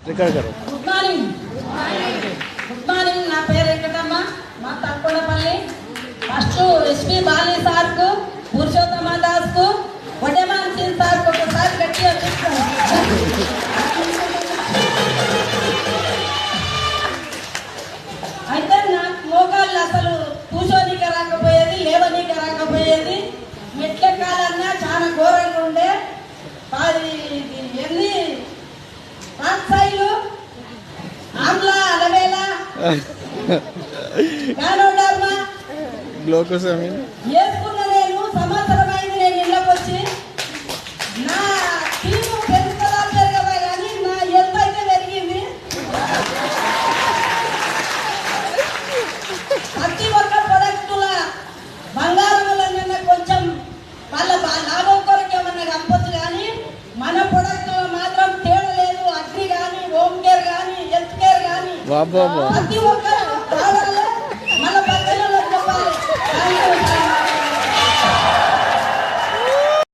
Good morning. Good morning. నా పేరు వెంకటమ్మ, మా తక్కువపల్లి. ఫస్ట్ ఎస్పి బాలి సార్కు, పురుషోత్తమ దాస్కు, వడ్డేమాన్ సింగ్ సార్కు ఒకసారి గట్టిగా చూస్తాను. అయితే నాకు మోకాళ్ళు అసలు కూర్చోనీక రాకపోయేది, లేవనీక రాకపోయేది. మెట్లెక్కాలన్నా చాలా ఘోరంగా ఉండే. ఎన్ని పాక్సాయిలు ఆమ్లా అలవేలా గానోడార్మా వేసుకున్న నేను సంవత్సరం అయింది. నేను ఇళ్ళకి వచ్చి నా టీము పెరుగుతుందా పెరగదా కానీ నా ఎంత అయితే పెరిగింది. ప్రతి ఒక్క ప్రొడక్టుల బంగారంలో కొంచెం వాళ్ళ లాభం కొరకు ఏమన్నా కనపచ్చు కానీ మన ప్రొడక్టులో మాత్రం తేడా లేదు. అగ్రి కానీ, హోమ్ కేర్ కానీ, హెల్త్ కేర్ కానీ ప్రతి ఒక్క